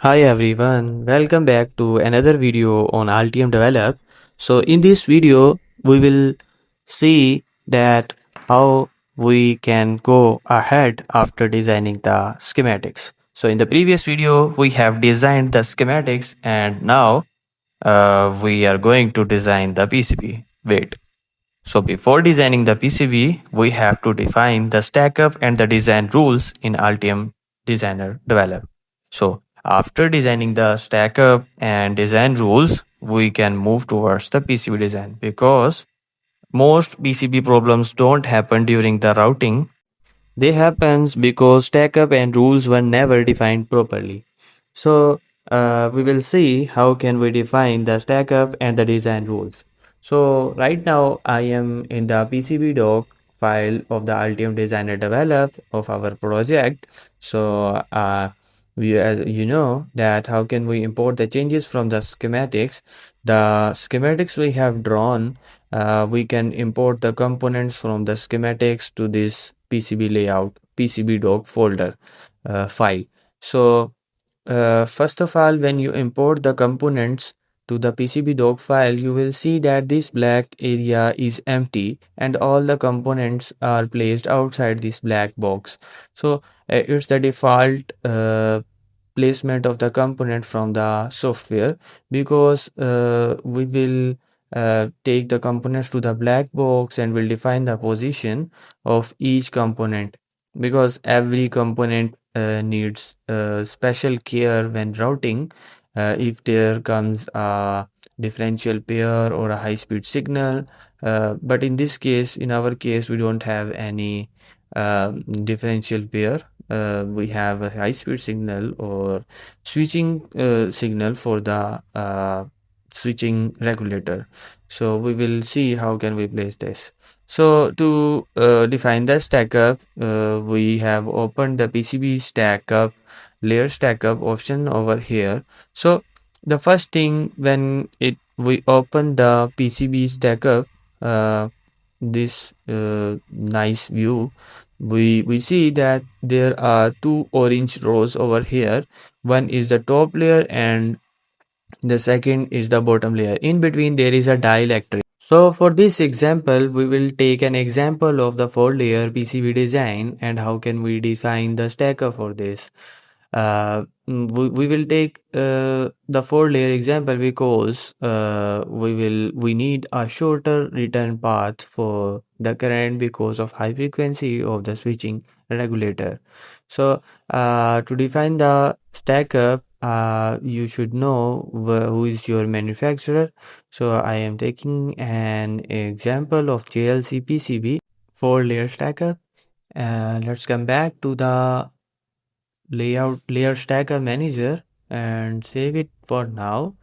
Hi everyone, welcome back to another video on Altium Develop. So in this video, we will see that how we can go ahead after designing the schematics. So in the previous video, we have designed the schematics and now we are going to design the PCB. Wait, so before designing the PCB, we have to define the stackup and the design rules in Altium Designer Develop. So after designing the stackup and design rules, we can move towards the PCB design because most PCB problems don't happen during the routing. They happens because stackup and rules were never defined properly. So we will see how can we define the stackup and the design rules. So right now I am in the PCB doc file of the Altium Designer develop of our project. So we you know that how can we import the changes from the schematics. The schematics we have drawn, we can import the components from the schematics to this PCB layout PCB doc folder file. So first of all, when you import the components to the PCB doc file, you will see that this black area is empty and all the components are placed outside this black box. So it's the default placement of the component from the software because we will take the components to the black box and will define the position of each component because every component needs special care when routing. If there comes a differential pair or a high speed signal, but in this case, in our case, we don't have any differential pair. We have a high speed signal or switching signal for the switching regulator. So we will see how can we place this. So to define the stackup, we have opened the PCB stackup layer stackup option over here. So the first thing when it we open the PCB stackup, this nice view, we see that there are two orange rows over here. One is the top layer and the second is the bottom layer. In between there is a dielectric. So for this example, we will take an example of the four layer PCB design and how can we define the stacker for this. We will take the four layer example because we need a shorter return path for the current because of high frequency of the switching regulator. So to define the stacker, you should know who is your manufacturer. So I am taking an example of JLC PCB four layer stacker. Let's come back to the layer stacker manager and save it for now.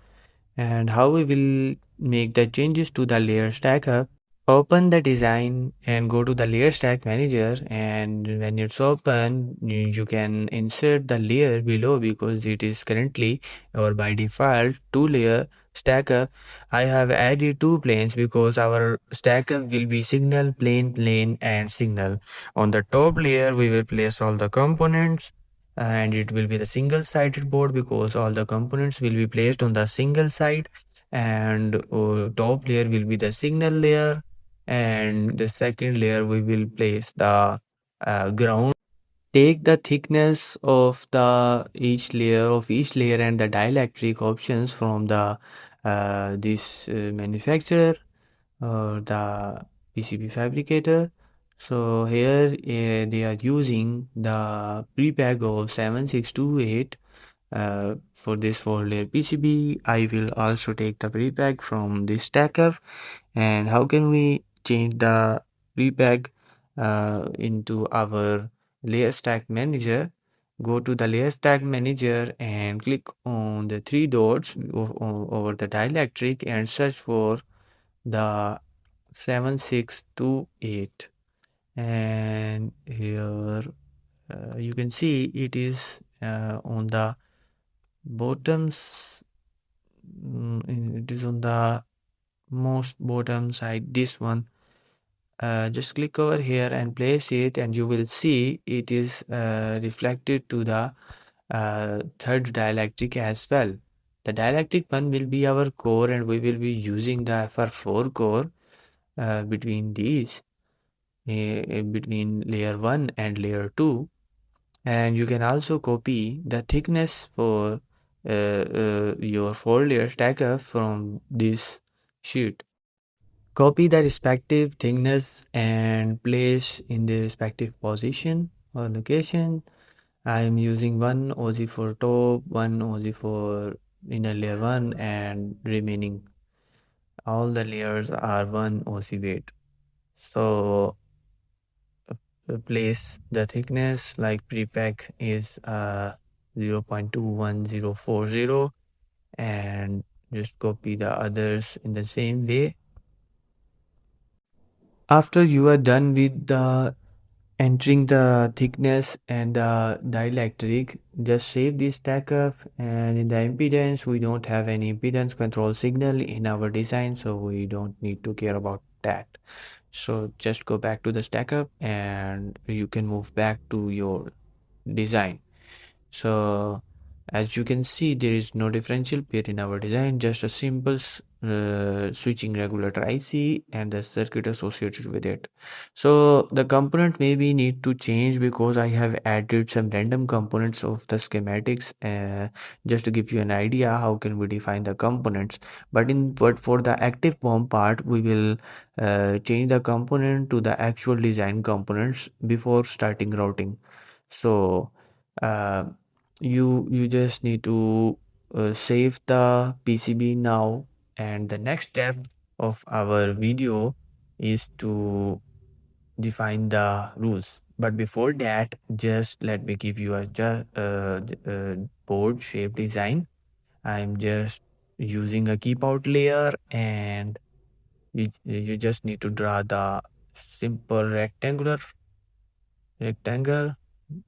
And how we will make the changes to the layer stacker. Open the design and go to the layer stack manager, and when it's open you can insert the layer below because it is currently or by default two layer stacker. I have added two planes because our stacker will be signal plane and signal. On the top layer we will place all the components and it will be the single sided board because all the components will be placed on the single side, and top layer will be the signal layer, and the second layer we will place the ground. Take the thickness of the each layer and the dielectric options from the this manufacturer or the PCB fabricator. So here they are using the pre-pack of 7628 for this four layer PCB. I will also take the pre-pack from this stacker. And how can we change the pre-pack into our layer stack manager? Go to the layer stack manager and click on the three dots over the dielectric and search for the 7628. And here you can see it is on the bottoms. It is on the most bottom side, this one. Just click over here and place it and you will see it is reflected to the third dielectric as well. The dielectric one will be our core, and we will be using the FR4 core between these, between layer 1 and layer 2. And you can also copy the thickness for your 4-layer stacker from this sheet. Copy the respective thickness and place in the respective position or location. I am using one OZ for top, one OZ for inner layer 1, and remaining all the layers are one OZ weight. So place the thickness like prepack is 0.21040, and just copy the others in the same way. After you are done with the entering the thickness and the dielectric, just save this stack up. And in the impedance, we don't have any impedance control signal in our design, so we don't need to care about that. So just go back to the stack up and you can move back to your design. So as you can see, there is no differential pair in our design, just a simple switching regulator IC and the circuit associated with it. So the component maybe need to change because I have added some random components of the schematics just to give you an idea how can we define the components. But for the active BOM part, we will change the component to the actual design components before starting routing. So uh, you just need to save the PCB now, and the next step of our video is to define the rules. But before that, just let me give you a board shape design. I'm just using a keep out layer, and you just need to draw the simple rectangle.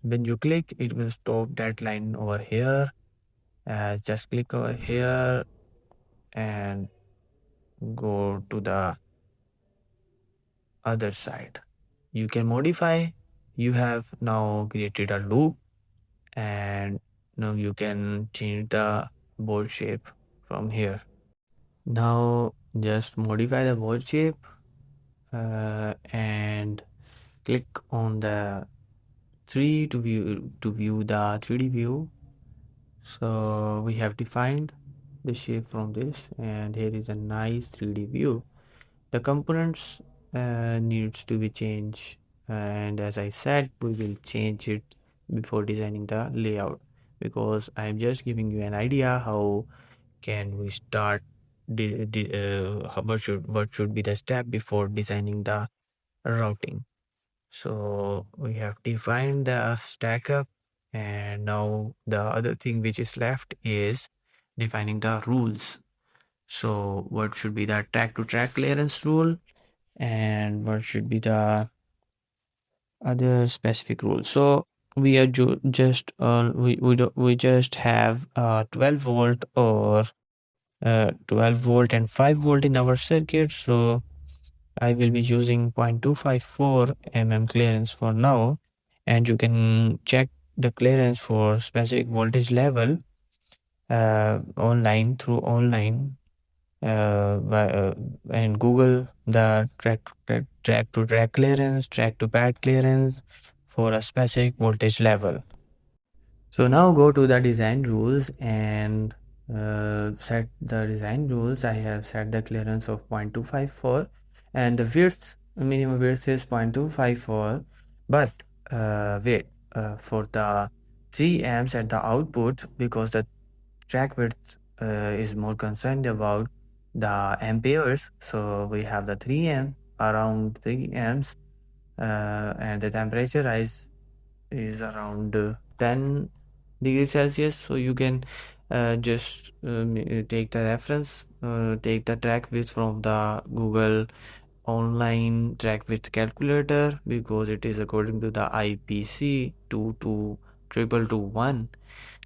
When you click, it will stop that line over here. Just click over here and go to the other side. You can modify. You have now created a loop, and now you can change the board shape from here. Now just modify the board shape and click on the 3 to view the 3D view. So we have defined the shape from this, and here is a nice 3D view. The components needs to be changed, and as I said, we will change it before designing the layout, because I'm just giving you an idea how can we start what should be the step before designing the routing. So we have defined the stack up, and now the other thing which is left is defining the rules. So what should be the track to track clearance rule, and what should be the other specific rules. So we are just we just have 12 volt or 12 volt and 5 volt in our circuit. So I will be using 0.254 mm clearance for now, and you can check the clearance for specific voltage level online through online and Google the track to track clearance, track to pad clearance for a specific voltage level. So now go to the design rules and set the design rules. I have set the clearance of 0.254, and the width, minimum width is 0.254. But wait, for the 3 amps at the output, because the track width is more concerned about the amperes, so we have the 3 amp, around 3 amps, and the temperature rise is around 10 degrees Celsius. So you can just take the reference, take the track width from the Google online track width calculator, because it is according to the IPC 22221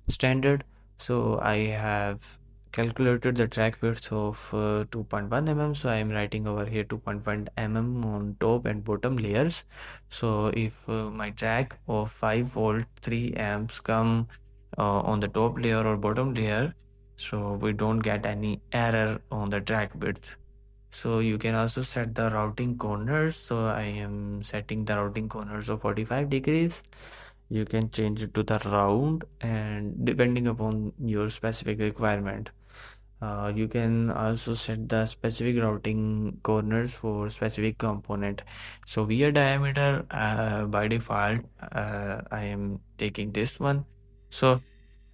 standard. So I have calculated the track width of 2.1 mm. So I am writing over here 2.1 mm on top and bottom layers. So if my track of 5 volt 3 amps come on the top layer or bottom layer, so we don't get any error on the track width. So you can also set the routing corners. So I am setting the routing corners of 45 degrees. You can change it to the round, and depending upon your specific requirement. You can also set the specific routing corners for specific component. So via diameter, by default, I am taking this one. So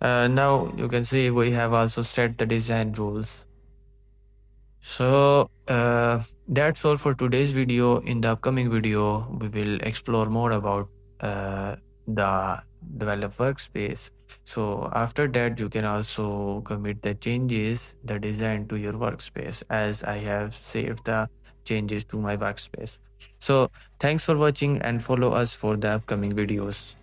now you can see we have also set the design rules. So that's all for today's video. In the upcoming video, we will explore more about the develop workspace. So after that, you can also commit the changes, the design to your workspace, as I have saved the changes to my workspace. So thanks for watching and follow us for the upcoming videos.